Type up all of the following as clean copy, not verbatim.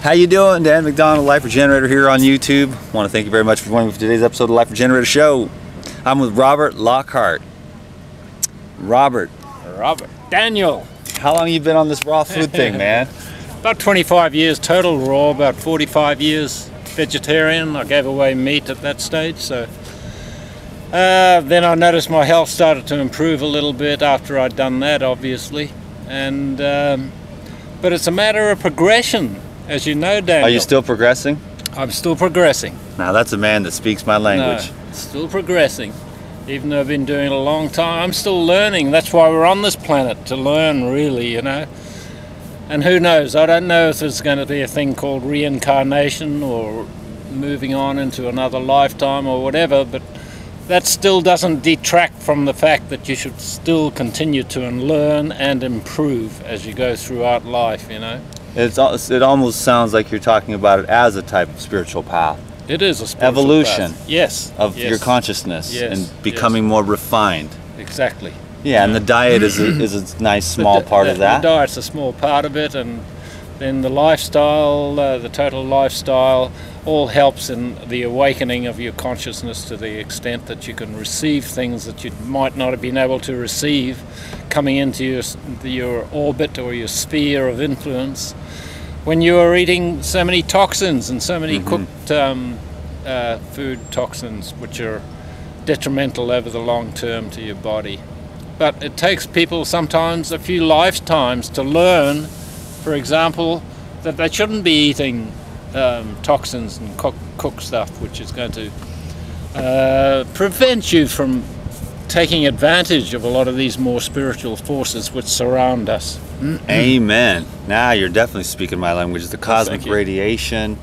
How you doing? Dan McDonald, Life Regenerator here on YouTube. I want to thank you very much for joining me for today's episode of the Life Regenerator Show. I'm with Robert Lockhart. Robert. Daniel. How long have you been on this raw food thing, man? About 25 years total raw, about 45 years vegetarian. I gave away meat at that stage, so. Then I noticed my health started to improve a little bit after I'd done that, obviously. And but it's a matter of progression, as you know, Daniel. Are you still progressing? I'm still progressing. Now that's a man that speaks my language. No, still progressing. Even though I've been doing it a long time, I'm still learning. That's why we're on this planet, to learn, really, you know. And who knows? I don't know if there's going to be a thing called reincarnation or moving on into another lifetime or whatever, but that still doesn't detract from the fact that you should still continue to learn and improve as you go throughout life, you know. It almost sounds like you're talking about it as a type of spiritual path. It is a spiritual evolution path. Yes. Of yes. your consciousness, yes. and becoming more refined. Exactly. Yeah, and the diet is a nice small part of that. The diet's a small part of it, and then the lifestyle, the total lifestyle, all helps in the awakening of your consciousness to the extent that you can receive things that you might not have been able to receive coming into your orbit or your sphere of influence when you are eating so many toxins and so many cooked food toxins, which are detrimental over the long term to your body. But it takes people sometimes a few lifetimes to learn, for example, that they shouldn't be eating toxins and cooked stuff, which is going to prevent you from taking advantage of a lot of these more spiritual forces which surround us. Amen. Now you're definitely speaking my language. The cosmic radiation,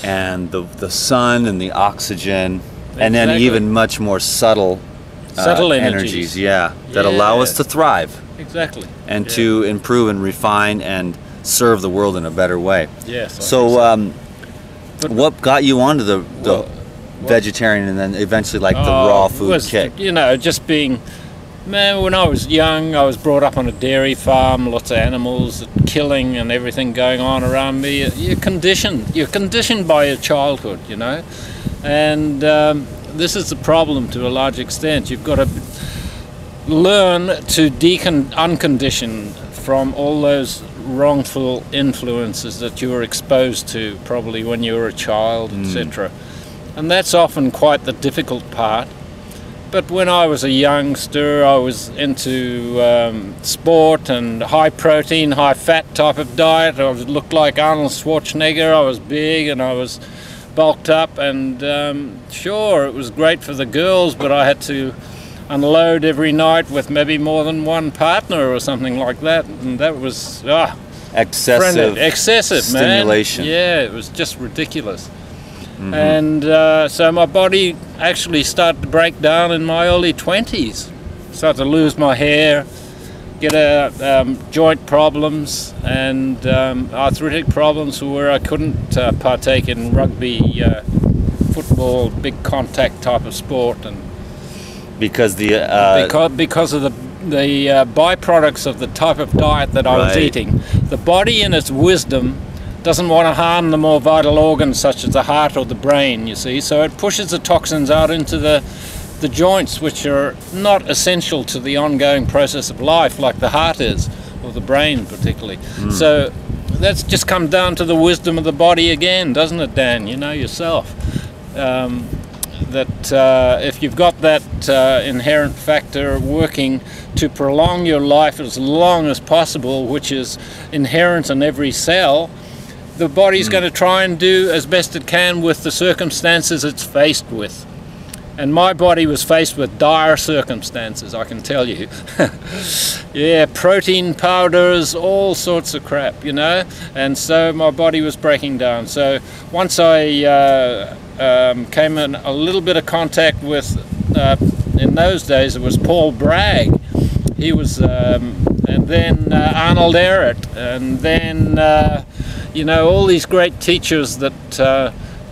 and the sun and the oxygen, and then even much more subtle energies, that allow us to thrive. Exactly. And to improve and refine and serve the world in a better way. Yes. So, what got you onto the vegetarian and then eventually like the raw food kick? You know, just being, man, when I was young, I was brought up on a dairy farm, lots of animals, killing and everything going on around me. You're conditioned by your childhood, you know. And this is the problem to a large extent. You've got to learn to uncondition from all those wrongful influences that you were exposed to probably when you were a child, etc. And that's often quite the difficult part. But when I was a youngster, I was into sport and high protein, high fat type of diet. I looked like Arnold Schwarzenegger. I was big and I was bulked up, and sure, it was great for the girls, but I had to unload every night with maybe more than one partner or something like that, and that was excessive stimulation. Man. Yeah, it was just ridiculous. And so my body actually started to break down in my early 20s. Started to lose my hair, get joint problems and arthritic problems where I couldn't partake in rugby, football, big contact type of sport, and because of the byproducts of the type of diet that I was eating. The body in its wisdom doesn't want to harm the more vital organs such as the heart or the brain, you see, so it pushes the toxins out into the joints, which are not essential to the ongoing process of life like the heart is, or the brain particularly. So that's just come down to the wisdom of the body again, doesn't it, Dan? You know yourself that if you've got that inherent factor working to prolong your life as long as possible, which is inherent in every cell, the body's going to try and do as best it can with the circumstances it's faced with. And my body was faced with dire circumstances, I can tell you. Yeah, protein powders, all sorts of crap, you know. And so my body was breaking down. So once I came in a little bit of contact with, in those days it was Paul Bragg. He was, and then Arnold Ehret, and then, you know, all these great teachers that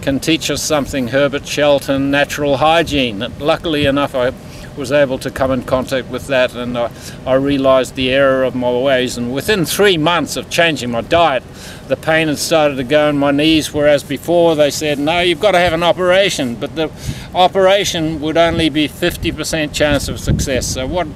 can teach us something, Herbert Shelton, natural hygiene. Luckily enough, I was able to come in contact with that, and I realized the error of my ways, and within 3 months of changing my diet, the pain had started to go in my knees, whereas before they said, no, you've got to have an operation, but the operation would only be 50% chance of success. So what,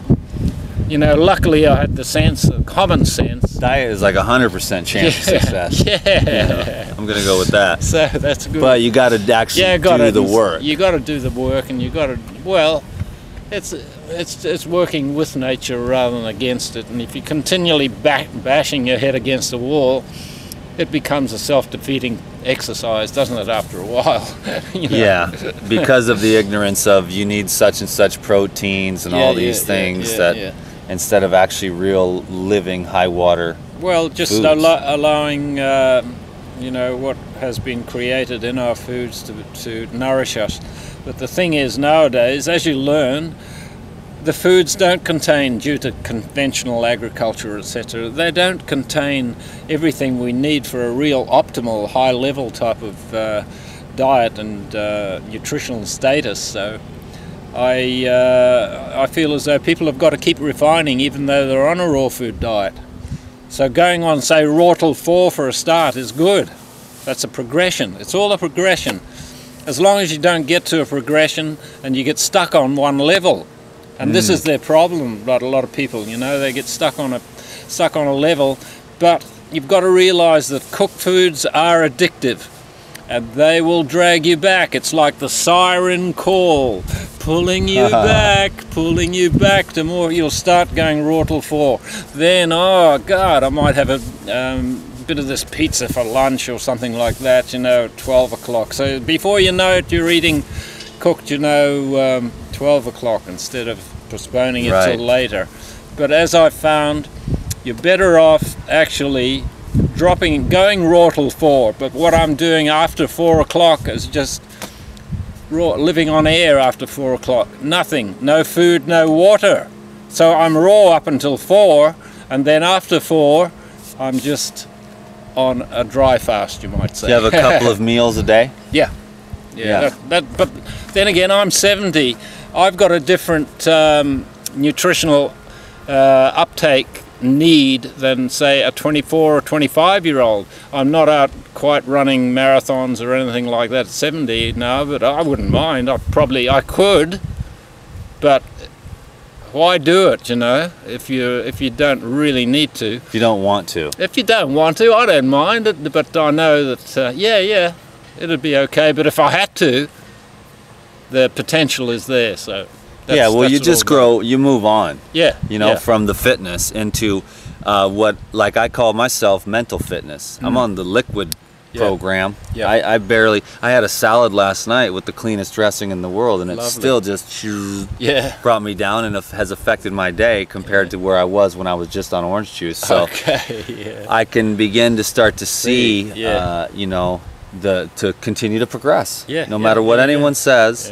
you know, luckily I had the sense, common sense. Diet is like 100% chance of success. Yeah. You know, I'm gonna go with that. So that's good. But you got to actually do the work. You got to do the work, and you got to, well, it's working with nature rather than against it. And if you're continually bashing your head against the wall, it becomes a self-defeating exercise, doesn't it, after a while? You know? Yeah, because of the ignorance of you need such and such proteins and all these things that instead of actually real living high water well, just allowing you know, what has been created in our foods to nourish us. But the thing is, nowadays, as you learn, the foods don't contain, due to conventional agriculture, etc., they don't contain everything we need for a real optimal high level type of diet and nutritional status. So I feel as though people have got to keep refining even though they're on a raw food diet. So going on, say, raw till 4 for a start is good. That's a progression. It's all a progression. As long as you don't get to a progression and you get stuck on one level. And this is their problem, but a lot of people, you know, they get stuck on a level. But you've got to realize that cooked foods are addictive, and they will drag you back. It's like the siren call, pulling you back to more. You'll start going raw till 4. Then, oh God, I might have a bit of this pizza for lunch or something like that, you know, at 12 o'clock. So before you know it, you're eating cooked, you know, 12 o'clock instead of postponing it till later. But as I found, you're better off actually going raw till 4. But what I'm doing after 4 o'clock is just living on air after 4 o'clock. Nothing, no food, no water. So I'm raw up until 4, and then after 4, I'm just on a dry fast, you might say. You have a couple of meals a day? Yeah. But then again, I'm 70. I've got a different nutritional uptake need than, say, a 24 or 25-year-old. I'm not out quite running marathons or anything like that at 70 now, but I wouldn't mind. I could, but why do it, you know, if you don't really need to? If you don't want to. If you don't want to, I don't mind it, but I know that, it'd be okay. But if I had to, the potential is there, so you just grow, you move on, you know, from the fitness into what, like, I call myself mental fitness. I'm on the liquid program. I had a salad last night with the cleanest dressing in the world, and it still just brought me down, and it has affected my day compared to where I was when I was just on orange juice. So I can begin to start to see you know, to continue to progress. No matter what anyone says,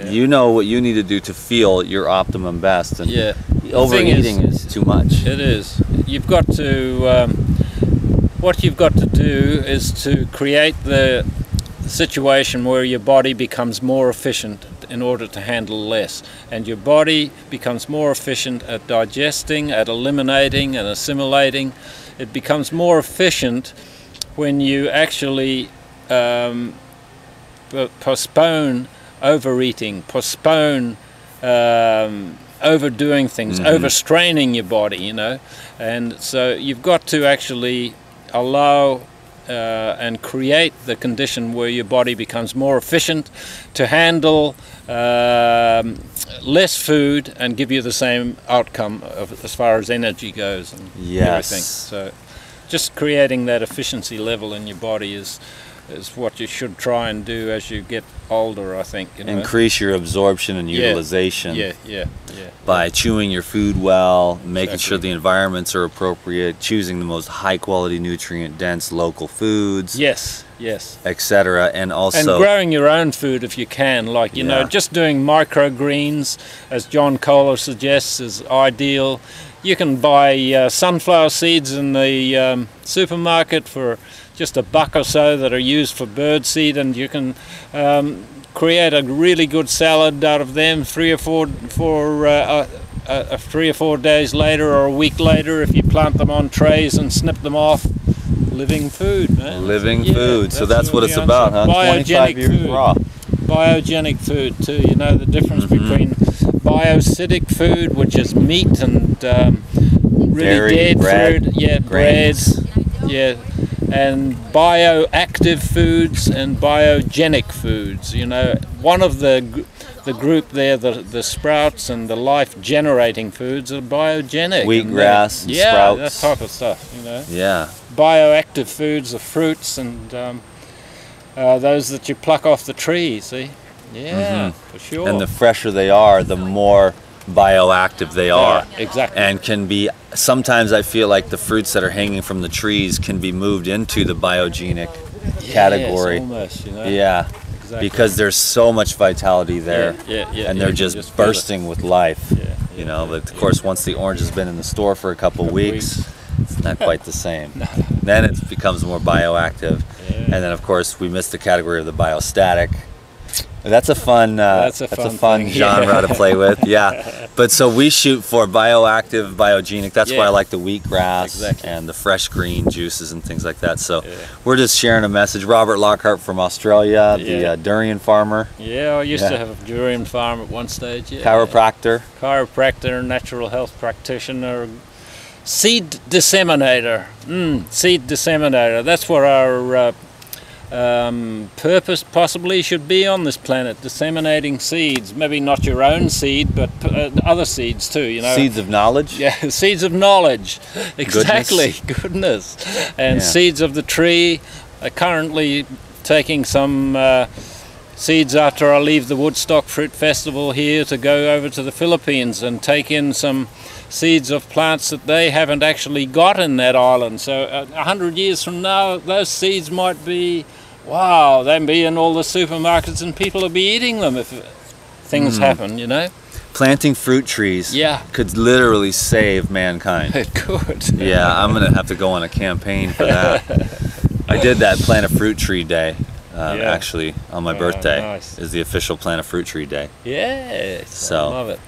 you know what you need to do to feel your optimum best. And overeating is too much. It is. You've got to, what you've got to do is to create the situation where your body becomes more efficient in order to handle less. And your body becomes more efficient at digesting, at eliminating and assimilating. It becomes more efficient when you actually postpone overeating, postpone overdoing things, overstraining your body, you know. And so you've got to actually allow and create the condition where your body becomes more efficient to handle less food and give you the same outcome as far as energy goes and everything. So just creating that efficiency level in your body is what you should try and do as you get older, I think. You know? Increase your absorption and utilization by chewing your food well, making sure the environments are appropriate, choosing the most high quality nutrient dense local foods, etc. And also growing your own food if you can, like, you know, just doing microgreens, as John Kohler suggests, is ideal. You can buy sunflower seeds in the supermarket for just $1 or so that are used for bird seed, and you can create a really good salad out of them 3 or 4 days later or a week later if you plant them on trays and snip them off. Living food, man. Living food. So that's what it's about, huh? 25 years food. raw. Biogenic food too. You know the difference between bioacidic food, which is meat and really dairy, dead bread, food, grains. bread, and bioactive foods and biogenic foods. You know, one of the group there, the sprouts and the life-generating foods are biogenic. Wheatgrass, and yeah, sprouts. that type of stuff. You know. Yeah. Bioactive foods are fruits and those that you pluck off the tree. See. Yeah, for sure. And the fresher they are, the more bioactive they are. Exactly. And can be, sometimes I feel like the fruits that are hanging from the trees can be moved into the biogenic category. Almost, you know. Yeah. Exactly. Because there's so much vitality there. And they're just bursting with life. You know, but of course once the orange has been in the store for a couple weeks, it's not quite the same. Then it becomes more bioactive. And then of course we missed the category of the biostatic. That's a fun genre to play with. Yeah. But so we shoot for bioactive, biogenic. That's why I like the wheatgrass and the fresh green juices and things like that. So we're just sharing a message. Robert Lockhart from Australia, the durian farmer. Yeah, I used to have a durian farm at one stage. Yeah. Chiropractor, natural health practitioner, seed disseminator. Seed disseminator. That's what our purpose possibly should be on this planet, disseminating seeds. Maybe not your own seed, but other seeds too, you know. Seeds of knowledge? Yeah, seeds of knowledge. Exactly, goodness. And seeds of the tree. I'm currently taking some seeds after I leave the Woodstock Fruit Festival here to go over to the Philippines and take in some seeds of plants that they haven't actually got in that island. So 100 years from now, those seeds might be, wow, they'll be in all the supermarkets and people will be eating them if things happen, you know. Planting fruit trees could literally save mankind. It could. Yeah, I'm going to have to go on a campaign for that. I did that Plant a Fruit Tree Day. Actually, on my birthday is the official Plant a Fruit Tree Day. Yeah, so I love it.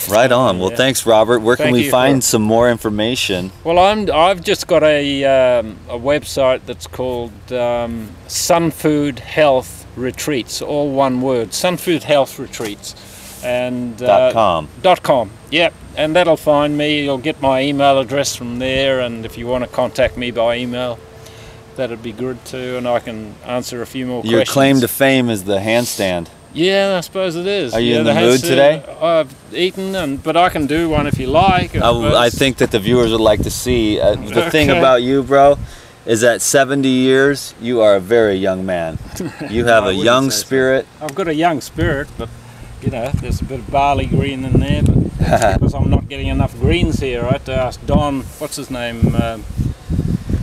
Right on. Well, thanks, Robert. Where can we find some more information? Well, I've just got a website that's called Sunfood Health Retreats, all one word, Sunfood Health Retreats, and .com. .com. Yep, and that'll find me. You'll get my email address from there, and if you want to contact me by email, that'd be good too, and I can answer a few more questions. Your claim to fame is the handstand. Yeah, I suppose it is. Are you in the mood today? I've eaten, but I can do one if you like. I think that the viewers would like to see. The thing about you, bro, is that 70 years, you are a very young man. You have a young spirit. So. I've got a young spirit, but you know, there's a bit of barley green in there. But that's because I'm not getting enough greens here. I have to ask Don, what's his name?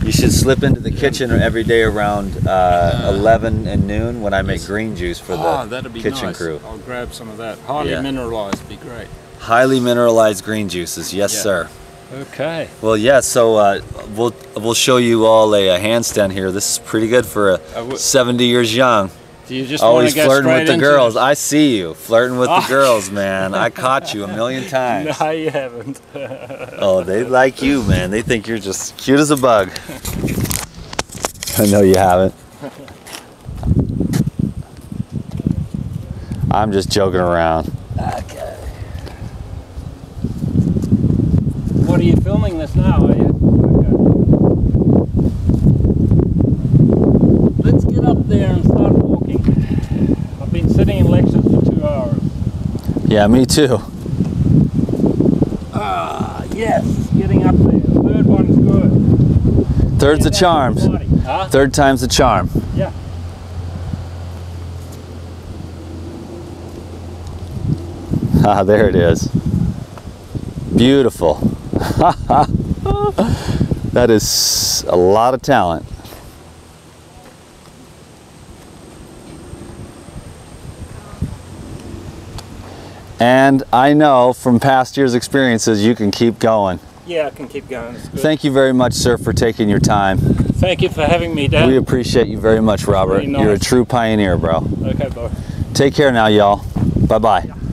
You should slip into the kitchen every day around 11 and noon when I make green juice for the kitchen crew. I'll grab some of that. Highly mineralized would be great. Highly mineralized green juices, yes sir. Okay. Well, yeah, so we'll show you all a handstand here. This is pretty good for a 70 years young. Do you just always want to flirting with the girls? It? I see you flirting with the girls, man. I caught you a million times. No, you haven't. Oh, they like you, man. They think you're just cute as a bug. I know you haven't. I'm just joking around. Okay. What are you filming this now, are you? Okay. Let's get up there and start walking. I've been sitting in lectures for 2 hours. Yeah, me too. Yes, getting up there. The third one's good. Third's the charm. Huh? Third time's the charm. Yeah. Ah, there it is. Beautiful. That is a lot of talent. And I know from past years' experiences you can keep going. Yeah, I can keep going. It's good. Thank you very much, sir, for taking your time. Thank you for having me, Dad. We appreciate you very much, Robert. Really nice. You're a true pioneer, bro. Okay, bye. Take care now, y'all. Bye-bye.